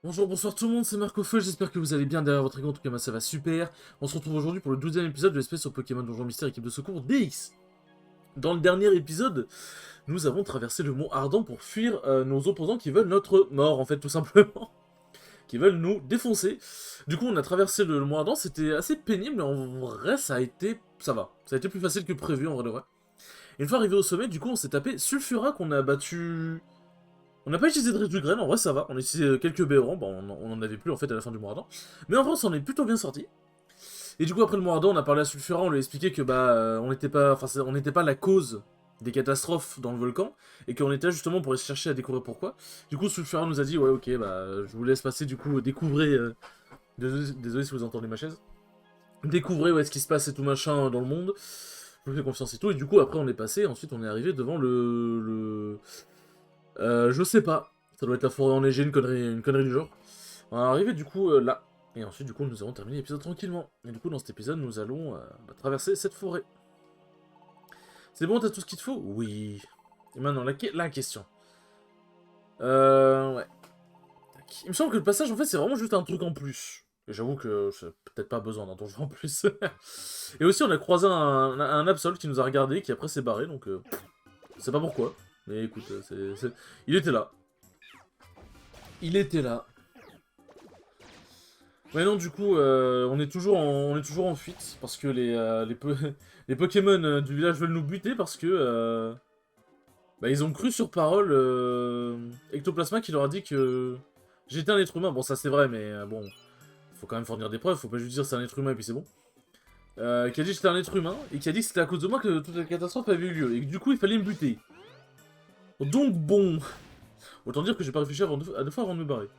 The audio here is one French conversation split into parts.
Bonjour, bonsoir tout le monde, c'est Marco Feu, j'espère que vous allez bien derrière votre écran, en tout cas moi ça va super. On se retrouve aujourd'hui pour le 12e épisode de l'espèce sur Pokémon Donjon Mystère équipe de secours DX. Dans le dernier épisode, nous avons traversé le mont Ardent pour fuir nos opposants qui veulent notre mort en fait tout simplement. Qui veulent nous défoncer. Du coup on a traversé le mont Ardent, c'était assez pénible mais en vrai ça a été... ça va. Ça a été plus facile que prévu en vrai de vrai. Une fois arrivé au sommet, du coup on s'est tapé Sulfura qu'on a battu... On n'a pas utilisé de Rejugraine, en vrai ça va. On a utilisé quelques Béorans, bon, on en avait plus en fait à la fin du Moradin. Mais en vrai on s'en est plutôt bien sorti. Et du coup après le Moradin on a parlé à Sulfura, on lui a expliqué que on n'était pas, on n'était pas la cause des catastrophes dans le volcan, et qu'on était là justement pour chercher à découvrir pourquoi. Du coup Sulfura nous a dit ouais ok bah je vous laisse passer du coup découvrir... désolé si vous entendez ma chaise. Découvrez ce qui se passe et tout machin dans le monde. Je vous fais confiance et tout. Et du coup après on est passé, ensuite on est arrivé devant je sais pas. Ça doit être la forêt enneigée, une connerie du genre. On est arrivé du coup là. Et ensuite, du coup, nous avons terminé l'épisode tranquillement. Et du coup, dans cet épisode, nous allons traverser cette forêt. C'est bon, t'as tout ce qu'il te faut? Oui. Et maintenant, la question. Ouais. Tac. Il me semble que le passage, en fait, c'est vraiment juste un truc en plus. Et j'avoue que j'ai peut-être pas besoin d'un donjon en plus. Et aussi, on a croisé un Absol qui nous a regardé, qui après s'est barré, donc je sais pas pourquoi. Mais écoute, il était là. Il était là. Ouais non du coup on est toujours en fuite parce que les Pokémon du village veulent nous buter parce que ils ont cru sur parole Ectoplasma qui leur a dit que j'étais un être humain. Bon ça c'est vrai mais bon faut quand même fournir des preuves, faut pas juste dire c'est un être humain et puis c'est bon. Qui a dit que j'étais un être humain et qui a dit que c'était à cause de moi que toute la catastrophe avait eu lieu et que du coup il fallait me buter. Donc bon, autant dire que j'ai pas réfléchi à deux fois avant de me barrer.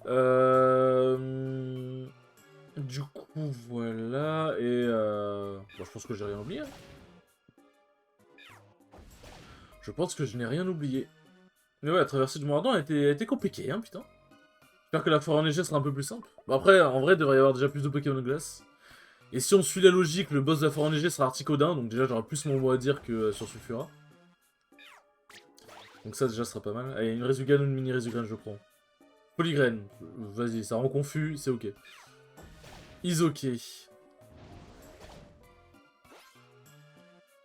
Euh... Du coup, voilà, et bon, je pense que j'ai rien oublié. Hein. Je pense que je n'ai rien oublié. Mais ouais, la traversée du Mordant a été compliquée, hein, putain. J'espère que la forêt enneigée sera un peu plus simple. Bon, après, en vrai, il devrait y avoir déjà plus de Pokémon de glace. Et si on suit la logique, le boss de la forêt enneigée sera Articodin, donc déjà j'aurai plus mon mot à dire que sur Sulfura. Donc ça, déjà, ce sera pas mal. Allez, une Rezugan ou une mini Rezugan, je prends. Polygraine, vas-y, ça rend confus, c'est ok. Is ok.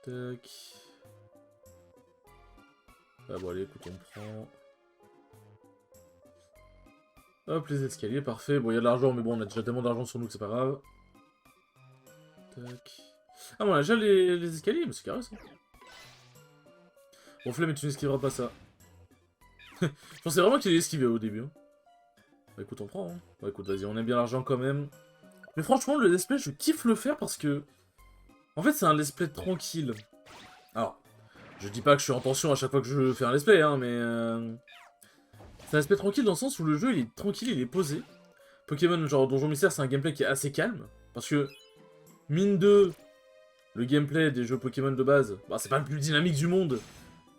Tac. Ah bon, allez, écoute, on prend... Hop, les escaliers, parfait. Bon, il y a de l'argent, mais bon, on a déjà tellement d'argent sur nous que c'est pas grave. Tac. Ah, bon, on a déjà les escaliers, mais c'est carré, ça. Bon, flemme, mais tu n'esquiveras pas ça. Je pensais vraiment qu'il allait esquiver au début. Hein. Bah, écoute, on prend, hein. Bah, écoute, vas-y, on aime bien l'argent quand même. Mais franchement, le let's play, je kiffe le faire parce que... En fait, c'est un let's play tranquille. Alors, je dis pas que je suis en tension à chaque fois que je fais un let's play, hein, mais... C'est un let's play tranquille dans le sens où le jeu, il est tranquille, il est posé. Pokémon, genre Donjon Mystère, c'est un gameplay qui est assez calme. Parce que, mine de... Le gameplay des jeux Pokémon de base, bah, c'est pas le plus dynamique du monde,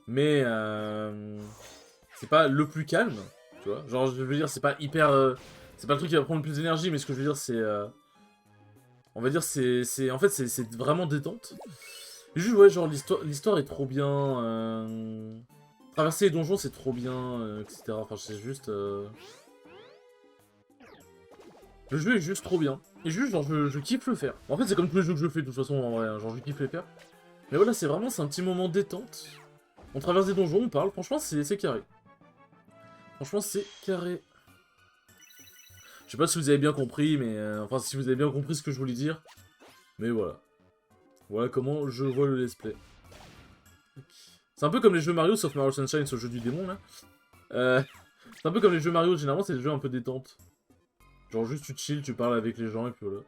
mais c'est pas le plus calme, tu vois. Genre, je veux dire, c'est pas hyper... c'est pas le truc qui va prendre le plus d'énergie, mais ce que je veux dire, c'est... on va dire, en fait, c'est vraiment détente. Et juste, ouais, genre, l'histoire est trop bien... Traverser les donjons, c'est trop bien, etc. Enfin, c'est juste... Le jeu est juste trop bien. Et juste, genre, je kiffe le faire. En fait, c'est comme tous les jeux que je fais, de toute façon, en vrai. Hein, genre, je kiffe les faire. Mais voilà, c'est un petit moment détente. On traverse des donjons, on parle, franchement c'est carré. Franchement c'est carré. Je sais pas si vous avez bien compris, mais... enfin si vous avez bien compris ce que je voulais dire. Mais voilà. Voilà comment je vois le let's play. C'est un peu comme les jeux Mario, sauf Mario Sunshine, ce jeu du démon là. C'est un peu comme les jeux Mario, généralement c'est des jeux un peu détente. Genre juste tu chill, tu parles avec les gens et puis voilà.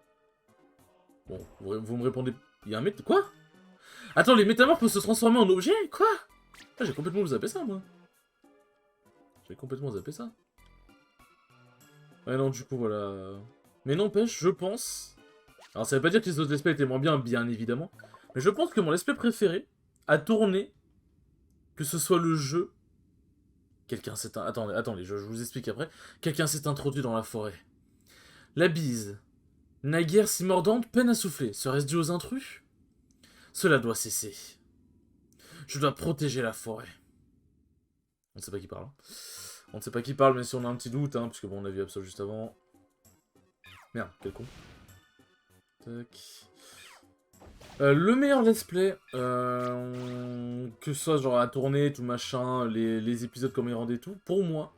Bon, vous me répondez... Il y a un Quoi? Attends, les métamorphes peuvent se transformer en objets? Quoi? Ah, j'ai complètement zappé ça moi. J'ai complètement zappé ça. Ouais, non, du coup, voilà. Mais n'empêche, je pense... Alors, ça veut pas dire que les autres let's play étaient moins bien, bien évidemment. Mais je pense que mon let's play préféré a tourné, que ce soit le jeu... Quelqu'un s'est... Attendez, je vous explique après. Quelqu'un s'est introduit dans la forêt. La bise, naguère si mordante, peine à souffler. Serait-ce dû aux intrus? Cela doit cesser. Je dois protéger la forêt. On ne sait pas qui parle. Hein. On ne sait pas qui parle, mais si on a un petit doute, hein, puisque bon, on a vu Absol juste avant. Merde, quel con. Tac. Le meilleur let's play, que ce soit genre à tourner, tout machin, les épisodes comme ils rendaient et tout, pour moi,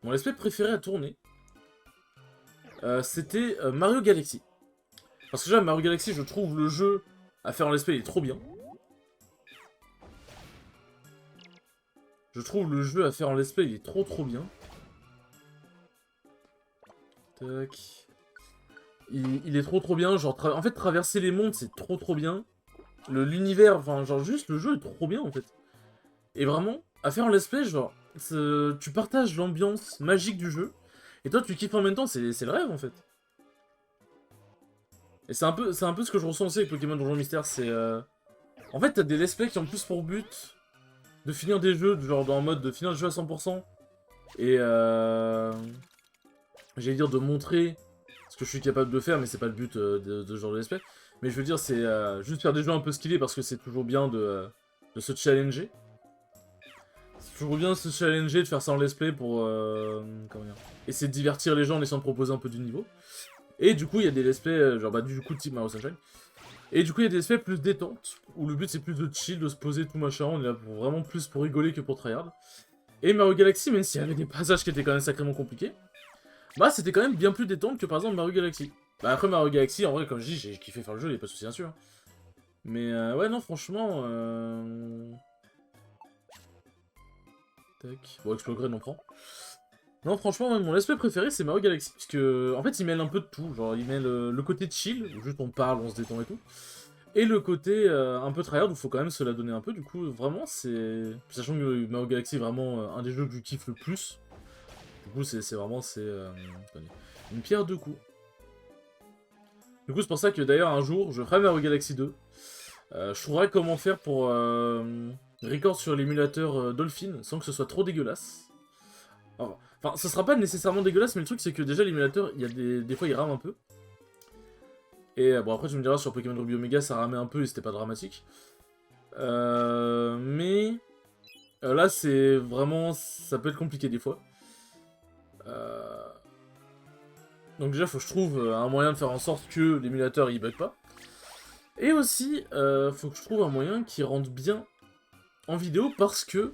mon let's play préféré à tourner, c'était Mario Galaxy. Parce que déjà, Mario Galaxy, je trouve le jeu à faire en let's play, il est trop bien. Je trouve le jeu à faire en let's play, il est trop bien. Tac. Il est trop bien, genre, en fait, traverser les mondes, c'est trop bien. L'univers, enfin, genre, juste, le jeu est trop bien, en fait. Et vraiment, à faire en let's play, genre, tu partages l'ambiance magique du jeu, et toi, tu kiffes en même temps, c'est le rêve, en fait. Et c'est un peu ce que je ressens aussi avec Pokémon Donjon Mystère, c'est... En fait, t'as des let's play qui ont plus pour but de finir des jeux, genre, en mode de finir le jeu à 100%, et j'allais dire de montrer ce que je suis capable de faire, mais c'est pas le but de ce genre de let's play. Mais je veux dire, c'est juste faire des jeux un peu skillés, parce que c'est toujours bien de se challenger. C'est toujours bien de se challenger, de faire ça en let's play pour comment dire, essayer de divertir les gens en essayant de proposer un peu du niveau. Et du coup, il y a des let's play, genre bah du coup type Mario Sunshine. Et du coup, il y a des let's play plus détente, où le but c'est plus de chill, de se poser tout machin, on est là pour, vraiment plus pour rigoler que pour tryhard. Et Mario Galaxy, même s'il y avait des passages qui étaient quand même sacrément compliqués, bah c'était quand même bien plus détente que par exemple Mario Galaxy. Bah après Mario Galaxy, en vrai, comme je dis, j'ai kiffé faire le jeu, il y a pas de souci bien sûr. Mais ouais, non, franchement... Tac. Bon, Explograde, on prend. Non, franchement, mon let's play préféré, c'est Mario Galaxy. Parce que, en fait, il mêle un peu de tout. Genre, il mêle le côté chill, où juste on parle, on se détend et tout. Et le côté un peu tryhard, où il faut quand même se la donner un peu. Du coup, vraiment, c'est... Sachant que Mario Galaxy est vraiment un des jeux que je kiffe le plus. Du coup, c'est vraiment... une pierre deux coups. Du coup, c'est pour ça que, d'ailleurs, un jour, je ferai Mario Galaxy 2. Je trouverai comment faire pour record sur l'émulateur Dolphin, sans que ce soit trop dégueulasse. Enfin, ce sera pas nécessairement dégueulasse, mais le truc c'est que déjà l'émulateur, il y a des fois il rame un peu. Et bon après tu me diras sur Pokémon Ruby Omega ça ramait un peu et c'était pas dramatique. Mais là c'est vraiment, ça peut être compliqué des fois. Donc déjà faut que je trouve un moyen de faire en sorte que l'émulateur il bug pas. Et aussi faut que je trouve un moyen qui rende bien en vidéo parce que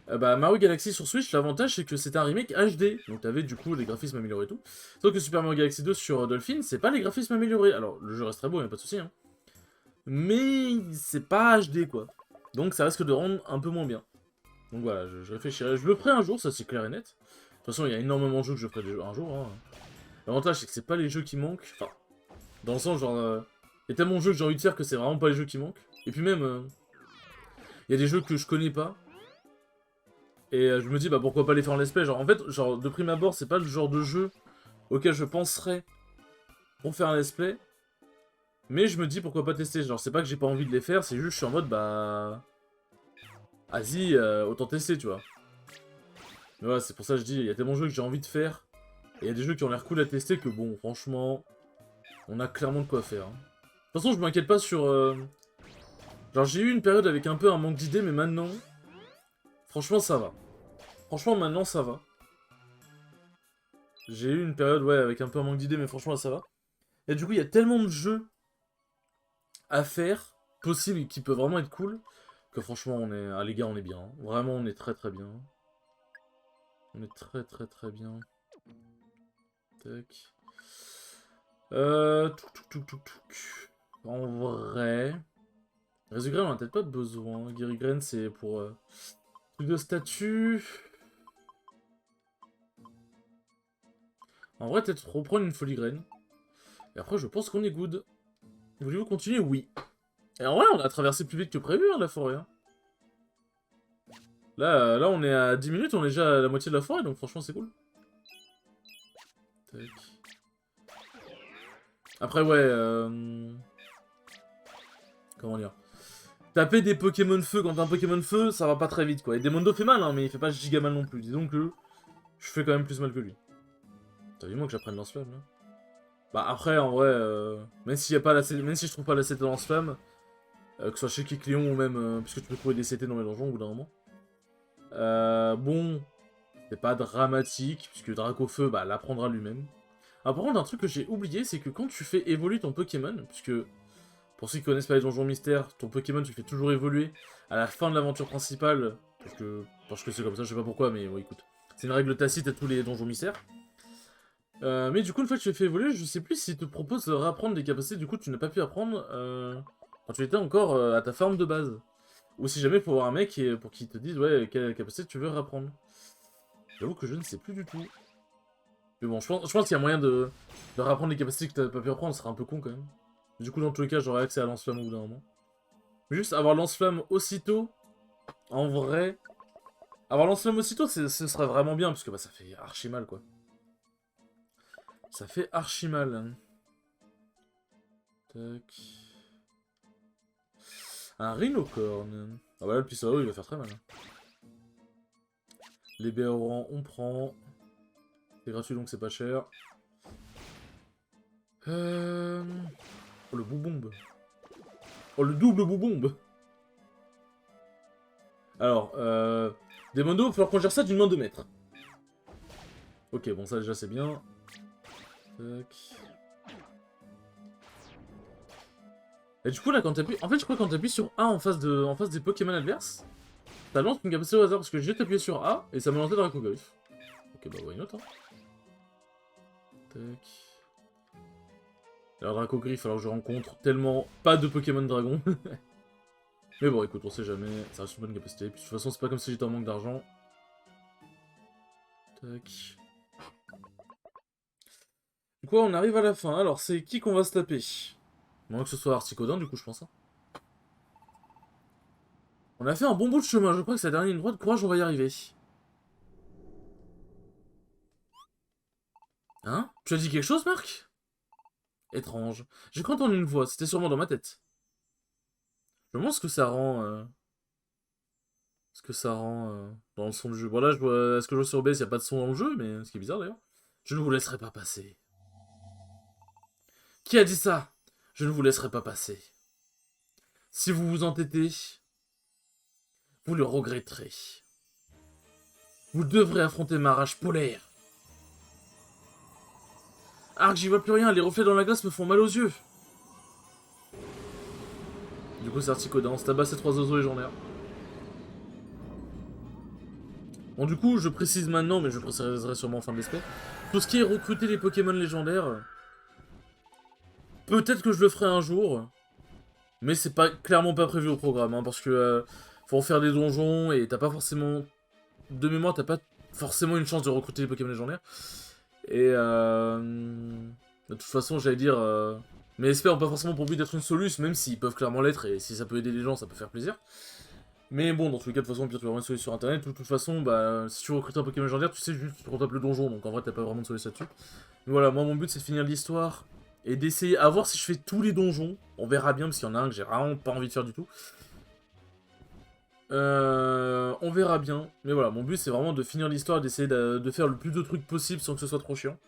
bah, Mario Galaxy sur Switch, l'avantage c'est que c'est un remake HD, donc t'avais du coup les graphismes améliorés et tout. Sauf que Super Mario Galaxy 2 sur Dolphin, c'est pas les graphismes améliorés. Alors, le jeu reste très beau, y'a pas de soucis, hein. Mais c'est pas HD quoi. Donc ça risque de rendre un peu moins bien. Donc voilà, je réfléchirai. Je le ferai un jour, ça c'est clair et net. De toute façon, il y a énormément de jeux que je ferai un jour. Hein. L'avantage c'est que c'est pas les jeux qui manquent. Enfin, dans le sens genre. Il y a tellement de jeux que j'ai envie de faire que c'est vraiment pas les jeux qui manquent. Et puis même, il y a des jeux que je connais pas. Et je me dis, bah pourquoi pas les faire en let's play. Genre, en fait, genre, de prime abord, c'est pas le genre de jeu auquel je penserais pour faire un let's play. Mais je me dis, pourquoi pas tester. Genre, c'est pas que j'ai pas envie de les faire, c'est juste, je suis en mode, bah... Vas-y, autant tester, tu vois. Mais voilà, c'est pour ça que je dis, il y a tellement de jeux que j'ai envie de faire. Et il y a des jeux qui ont l'air cool à tester que, bon, franchement, on a clairement de quoi faire. Hein. De toute façon, je m'inquiète pas sur... Genre, j'ai eu une période avec un peu un manque d'idées, mais maintenant... Franchement, ça va. Franchement, maintenant, ça va. J'ai eu une période, ouais, avec un peu un manque d'idées, mais franchement, là, ça va. Et du coup, il y a tellement de jeux à faire, possibles, et qui peuvent vraiment être cool, que franchement, on est... Ah, les gars, on est bien. Hein. Vraiment, on est très bien. On est très bien. Tac. En vrai... Résugrène, on a peut-être pas besoin. Guérigraine, c'est pour... Truc de statut... En vrai, peut-être reprendre une foligraine. Et après, je pense qu'on est good. Voulez-vous continuer? Oui. Et en vrai, on a traversé plus vite que prévu, hein, la forêt. Hein. Là, on est à 10 minutes, on est déjà à la moitié de la forêt, donc franchement, c'est cool. Tac. Après, ouais, comment dire? Taper des Pokémon feu quand t'as un Pokémon feu, ça va pas très vite, quoi. Et Demondo fait mal, hein, mais il fait pas giga mal non plus. Disons que je fais quand même plus mal que lui. T'as vu moi que j'apprenne lance-flamme, là? Bah après, en vrai, même s'il y a pas la... même si je trouve pas la CT lance-flamme, que ce soit chez Kiklion ou même... puisque tu peux trouver des CT dans les donjons au bout d'un moment. Bon... C'est pas dramatique, puisque Dracofeu, bah, l'apprendra lui-même. Ah, par contre, un truc que j'ai oublié, c'est que quand tu fais évoluer ton Pokémon, puisque, pour ceux qui connaissent pas les donjons mystères, ton Pokémon, tu le fais toujours évoluer à la fin de l'aventure principale, parce que c'est comme ça, je sais pas pourquoi, mais ouais, écoute. C'est une règle tacite à tous les donjons mystères. Mais du coup, une fois que tu les fais évoluer, je sais plus s'il te propose de réapprendre des capacités, du coup, tu n'as pas pu apprendre quand tu étais encore à ta forme de base. Ou si jamais, pour voir un mec pour qu'il te dise, ouais, quelle capacité tu veux réapprendre. J'avoue que je ne sais plus du tout. Mais bon, je pense qu'il y a moyen de réapprendre les capacités que t'as pas pu apprendre, ce serait un peu con quand même. Du coup, dans tous les cas, j'aurais accès à lance-flamme au bout d'un moment. Mais juste avoir lance-flamme aussitôt, en vrai... Avoir lance-flamme aussitôt, ce serait vraiment bien, parce que bah, ça fait archi mal, quoi. Ça fait archi mal. Hein. Tac... Un rhinocorne. Ah bah là, le Pissarro, il va faire très mal. Hein. Les Béorans, on prend. C'est gratuit, donc c'est pas cher. Oh, le boubombe. Oh, le double boubombe. Alors, Demondo, il va falloir qu'on gère ça d'une main de maître. Ok, bon, ça déjà c'est bien. Tac. Et du coup, là, quand t'appuies... En fait, je crois que quand t'appuies sur A en face des Pokémon adverses, ça lance une capacité au hasard, parce que j'ai appuyé sur A, et ça m'a lancé Dracoglyph. Ok, bah, why not, hein. Tac. Alors, Dracoglyph, alors je rencontre tellement pas de Pokémon Dragon. Mais bon, écoute, on sait jamais, ça reste une bonne capacité. Puis de toute façon, c'est pas comme si j'étais en manque d'argent. Tac. Du coup, on arrive à la fin. Alors, c'est qui qu'on va se taper? Moins que ce soit Articodin, du coup, je pense. Hein. On a fait un bon bout de chemin, je crois que c'est la dernière ligne droite. Courage, on va y arriver. Hein? Tu as dit quelque chose, Marc? Étrange. J'ai cru entendre une voix, c'était sûrement dans ma tête. Je me demande ce que ça rend... Ce que ça rend dans le son du jeu. Bon, là, je vois... Est-ce que je vois sur OBS, il n'y a pas de son dans le jeu, mais ce qui est bizarre, d'ailleurs. Je ne vous laisserai pas passer. Qui a dit ça? Je ne vous laisserai pas passer. Si vous vous entêtez, vous le regretterez. Vous devrez affronter ma rage polaire. Arc, j'y vois plus rien, les reflets dans la glace me font mal aux yeux. Du coup, c'est Articodin, on se tabasse ces trois oiseaux légendaires. Bon, du coup, je précise maintenant, mais je préciserai sûrement en fin d'espèce. Tout ce qui est recruter les Pokémon légendaires, peut-être que je le ferai un jour, mais c'est pas clairement pas prévu au programme, hein, parce que faut en faire des donjons et t'as pas forcément... De mémoire, t'as pas forcément une chance de recruter les Pokémon légendaires. Et de toute façon, j'allais dire... Mes espères ont pas forcément pour but d'être une soluce, même s'ils peuvent clairement l'être, et si ça peut aider les gens, ça peut faire plaisir. Mais bon, dans tous les cas, de toute façon, pire, tu vas avoir une solution sur internet. De toute façon, bah, si tu recrutes un Pokémon légendaire, tu sais juste, tu retapes le donjon, donc en vrai, t'as pas vraiment de solution là-dessus. Mais voilà, moi, mon but, c'est de finir l'histoire et d'essayer, à voir si je fais tous les donjons. On verra bien, parce qu'il y en a un que j'ai vraiment pas envie de faire du tout. On verra bien. Mais voilà, mon but, c'est vraiment de finir l'histoire et d'essayer de faire le plus de trucs possible sans que ce soit trop chiant.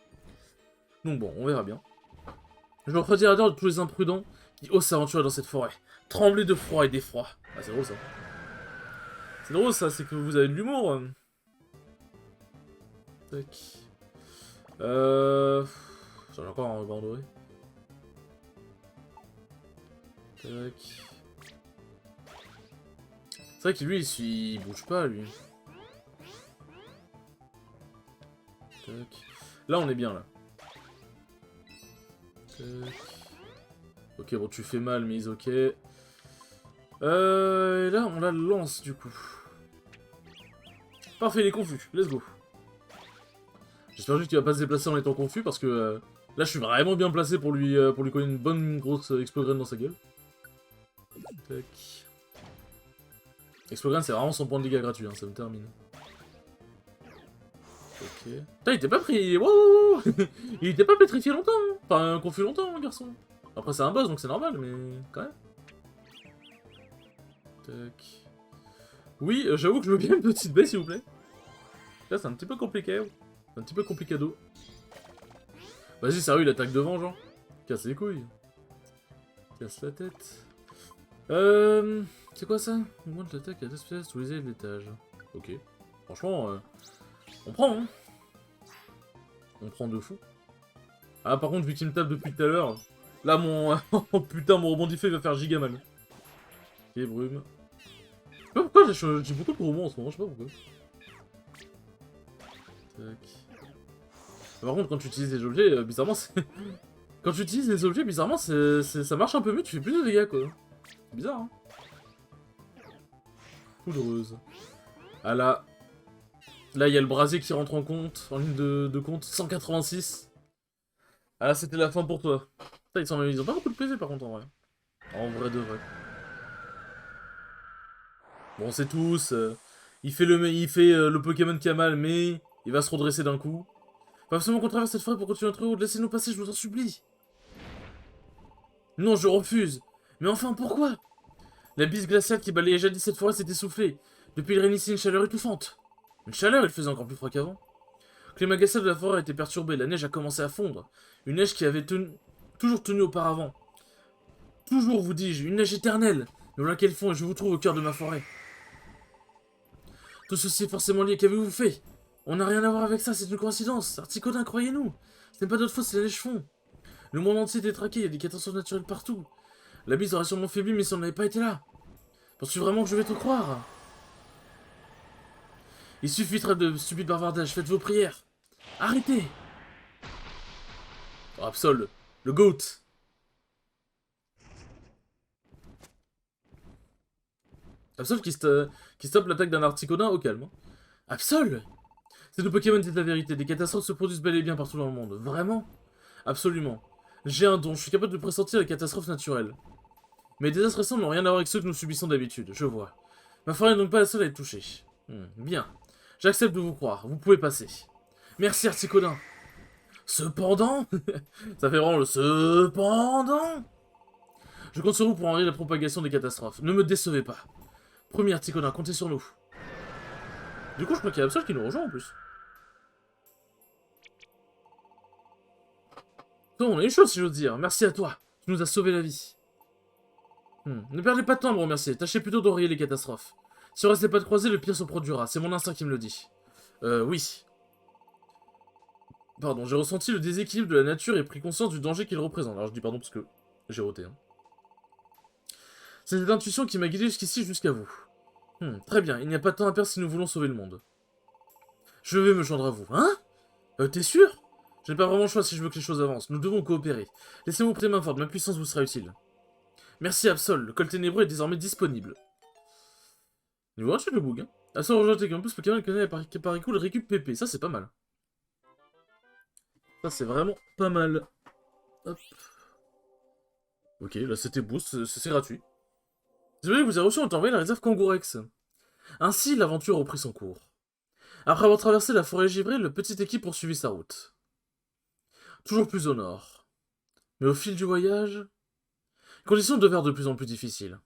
Donc bon, on verra bien. Je me refroidis à l'ardeur de tous les imprudents qui osent s'aventurer dans cette forêt. Trembler de froid et d'effroi. Ah, c'est drôle, ça. C'est drôle, ça, c'est que vous avez de l'humour. Tac. J'en ai encore un ruban doré. Tac. C'est vrai que lui, il bouge pas, lui. Tac. Là, on est bien, là. Tac. Ok, bon, tu fais mal, mais ok. Et là, on la lance, du coup. Parfait, il est confus. Let's go. J'espère juste qu'il va pas se déplacer en étant confus, parce que là, je suis vraiment bien placé pour lui coller une bonne grosse Explograine dans sa gueule. Tac. Explograine, c'est vraiment son point de dégâts gratuit, hein, ça me termine. Ok. Putain, il était pas pris... Wow. Il était pas pétrifié longtemps, hein. Enfin, confus longtemps, mon garçon. Après, c'est un boss, donc c'est normal, mais quand même. Tac. Oui, j'avoue que je veux bien une petite baie, s'il vous plaît. Là, c'est un petit peu compliqué. Un petit peu complicado. Vas-y, sérieux, il attaque devant, genre. Casse les couilles. Casse la tête. C'est quoi ça? Augmente l'attaque à 2 pièces tous les étages. Ok. Franchement, On prend, hein. On prend de fou. Ah, par contre, vu qu'il me tape depuis tout à l'heure, là, mon... oh, putain, mon rebondifé va faire giga mal. Ok, brume. Je sais pas pourquoi j'ai beaucoup de rebonds en ce moment, je sais pas pourquoi. Tac. Par contre, quand tu utilises les objets, bizarrement, c'est... Quand tu utilises les objets, bizarrement, ça marche un peu mieux, tu fais plus de dégâts, quoi. C'est bizarre, hein. Poudreuse. Ah là... Là, il y a le brasier qui rentre en compte, en ligne de compte, 186. Ah là, c'était la fin pour toi. Putain, ils ont pas beaucoup de PV, par contre, en vrai. En vrai de vrai. Bon, c'est tous... il fait le Pokémon qui a mal, mais... Il va se redresser d'un coup. Faut absolument qu'on traverse cette forêt pour continuer notre route. Laissez-nous passer, je vous en supplie. Non, je refuse. Mais enfin, pourquoi? La bise glaciale qui balayait jadis cette forêt s'est essoufflée. Depuis, il règne ici une chaleur étouffante. Une chaleur, il faisait encore plus froid qu'avant. Le climat glacial de la forêt a été perturbé, la neige a commencé à fondre. Une neige qui avait toujours tenu auparavant. Toujours, vous dis-je, une neige éternelle. Mais voilà qu'elle fond et je vous trouve au cœur de ma forêt. Tout ceci est forcément lié, qu'avez-vous fait? On n'a rien à voir avec ça, c'est une coïncidence. Articodin, croyez-nous. Ce n'est pas notre faute si la neige fond. Le monde entier est détraqué, il y a des catastrophes naturelles partout. La bise aurait sûrement faibli, mais si on n'avait pas été là. Penses-tu vraiment que je vais te croire? Il suffit de stupide bavardage, faites vos prières. Arrêtez! Oh, Absol, le GOAT. Absol qui stoppe l'attaque d'un Articodin au calme. Absol! C'est nos Pokémon disent la vérité, des catastrophes se produisent bel et bien partout dans le monde. Vraiment? Absolument. J'ai un don, je suis capable de pressentir les catastrophes naturelles. Mais les désastres récents n'ont rien à voir avec ceux que nous subissons d'habitude, je vois. Ma forêt n'est donc pas la seule à être touchée. Bien. J'accepte de vous croire, vous pouvez passer. Merci Articodin. Cependant... Ça fait vraiment le cependant... Je compte sur vous pour enrayer la propagation des catastrophes. Ne me décevez pas. Premier Articodin, comptez sur nous. Du coup, je crois qu'il y a Absol qui nous rejoint en plus. Toi, on a une chose, si j'ose dire. Merci à toi. Tu nous as sauvé la vie. Ne perdez pas de temps à me remercier. Tâchez plutôt d'enrayer les catastrophes. Si on reste les pas de croisés, le pire se produira. C'est mon instinct qui me le dit. Oui. Pardon, j'ai ressenti le déséquilibre de la nature et pris conscience du danger qu'il représente. Alors je dis pardon parce que j'ai roté. Hein. C'est cette intuition qui m'a guidé jusqu'ici, jusqu'à vous. Très bien, il n'y a pas de temps à perdre si nous voulons sauver le monde. Je vais me joindre à vous. Hein? T'es sûr? Je n'ai pas vraiment le choix si je veux que les choses avancent. Nous devons coopérer. Laissez-moi prêter main forte, ma puissance vous sera utile. Merci Absol, le col ténébreux est désormais disponible. Niveau 1, check le bug. Hein. Absol rejoint tes campus, Pokémon connaît par coup le récup PP. Ça, c'est pas mal. Ça, c'est vraiment pas mal. Hop. Ok, là, c'était boost, c'est gratuit. Désolé, vous avez reçu, on t'a envoyé la réserve Kangourex. Ainsi, l'aventure reprit son cours. Après avoir traversé la forêt givrée, le petite équipe poursuivit sa route. Toujours plus au nord. Mais au fil du voyage, les conditions devinrent de plus en plus difficiles.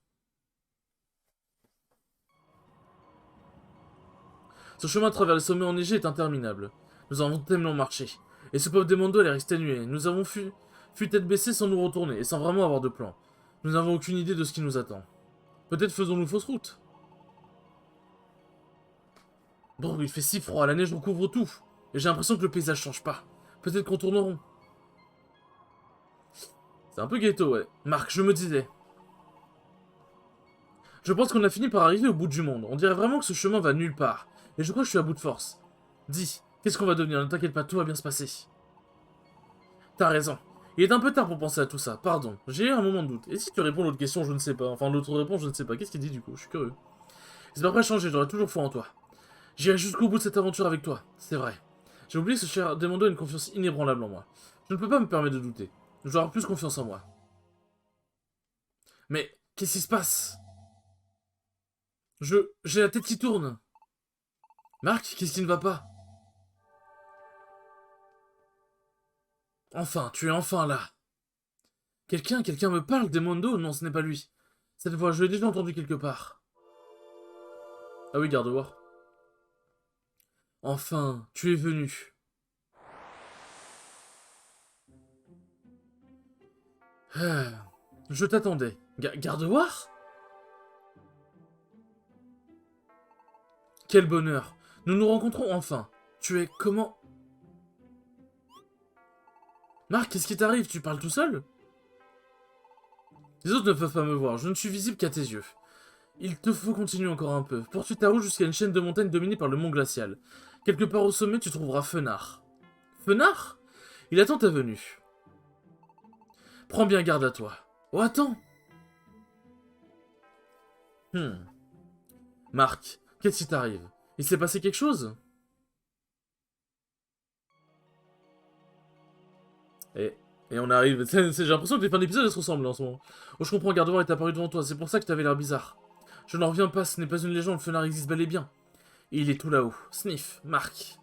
Ce chemin à travers les sommets enneigés est interminable. Nous avons tellement marché. Et ce pauvre Demondo a l'air exténué. Nous avons fui tête baissée sans nous retourner, et sans vraiment avoir de plan. Nous n'avons aucune idée de ce qui nous attend. Peut-être faisons-nous fausse route. Bon, il fait si froid, la neige recouvre tout. Et j'ai l'impression que le paysage change pas. Peut-être qu'on tourneront. C'est un peu ghetto, ouais. Marc, je me disais. Je pense qu'on a fini par arriver au bout du monde. On dirait vraiment que ce chemin va nulle part. Et je crois que je suis à bout de force. Dis, qu'est-ce qu'on va devenir? Ne t'inquiète pas, tout va bien se passer. T'as raison. Il est un peu tard pour penser à tout ça, pardon. J'ai eu un moment de doute. Et si tu réponds à l'autre question, je ne sais pas. Enfin, l'autre réponse, je ne sais pas. Qu'est-ce qu'il dit du coup? Je suis curieux. C'est pas prêt à changer, j'aurai toujours foi en toi. J'irai jusqu'au bout de cette aventure avec toi, c'est vrai. J'ai oublié que ce cher Demondo a une confiance inébranlable en moi. Je ne peux pas me permettre de douter. Je dois avoir plus confiance en moi. Mais, qu'est-ce qui se passe? J'ai la tête qui tourne. Marc, qu'est-ce qui ne va pas? Enfin, tu es enfin là. Quelqu'un me parle, Demondo? Non, ce n'est pas lui. Cette voix, je l'ai déjà entendue quelque part. Ah oui, Gardevoir. Enfin, tu es venu. Ah, je t'attendais. Gardevoir? Quel bonheur. Nous nous rencontrons enfin. Tu es comment? Marc, qu'est-ce qui t'arrive? Tu parles tout seul? Les autres ne peuvent pas me voir, je ne suis visible qu'à tes yeux. Il te faut continuer encore un peu. Poursuis ta route jusqu'à une chaîne de montagnes dominée par le mont glacial. Quelque part au sommet, tu trouveras Fenard. Fenard? Il attend ta venue. Prends bien garde à toi. Oh, attends! Marc, qu'est-ce qui t'arrive? Il s'est passé quelque chose? Et, et on arrive. J'ai l'impression que les fins d'épisode elles se ressemblent en ce moment. Oh, je comprends, Gardevoir est apparu devant toi, c'est pour ça que t'avais l'air bizarre. Je n'en reviens pas, ce n'est pas une légende, Fenard existe bel et bien. Et il est tout là-haut. Sniff, Marc.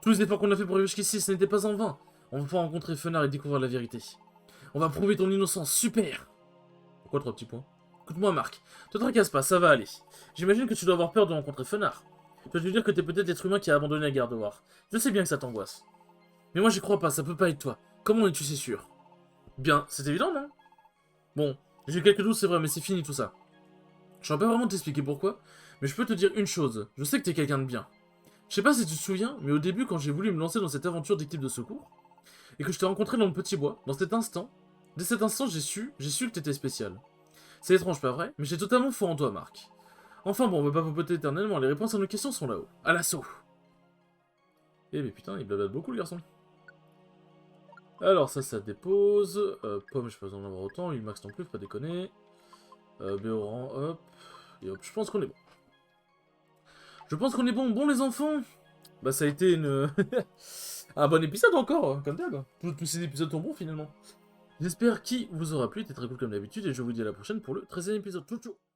Tous les efforts qu'on a fait pour arriver jusqu'ici, ce n'était pas en vain. On va pouvoir rencontrer Fenard et découvrir la vérité. On va prouver ton innocence, super! Pourquoi 3 petits points? Écoute-moi, Marc. Te tracasse pas, ça va aller. J'imagine que tu dois avoir peur de rencontrer Fenard. Tu vas te dire que t'es peut-être l'être humain qui a abandonné la Gardevoir. Je sais bien que ça t'angoisse. Mais moi j'y crois pas, ça peut pas être toi. Comment es-tu si sûr? Bien, c'est évident, non? Bon, j'ai eu quelques doutes, c'est vrai, mais c'est fini tout ça. Je saurais pas vraiment t'expliquer pourquoi, mais je peux te dire une chose. Je sais que t'es quelqu'un de bien. Je sais pas si tu te souviens, mais au début, quand j'ai voulu me lancer dans cette aventure d'équipe de secours, et que je t'ai rencontré dans le petit bois, dans cet instant, dès cet instant, j'ai su que t'étais spécial. C'est étrange, pas vrai? Mais j'ai totalement foi en toi, Marc. Enfin bon, on va pas papoter éternellement, les réponses à nos questions sont là-haut. À l'assaut! Eh mais putain, il blablate beaucoup le garçon. Alors ça dépose. Pomme, je peux pas en avoir autant. Il max non plus, faut pas déconner. Béoran, hop. Et hop, je pense qu'on est bon. Je pense qu'on est bon. Bon les enfants! Bah ça a été une... un bon épisode encore, comme d'hab. Tous ces épisodes sont bons finalement. J'espère qu'il vous aura plu, c'était très cool comme d'habitude, et je vous dis à la prochaine pour le 13e épisode. Ciao ciao!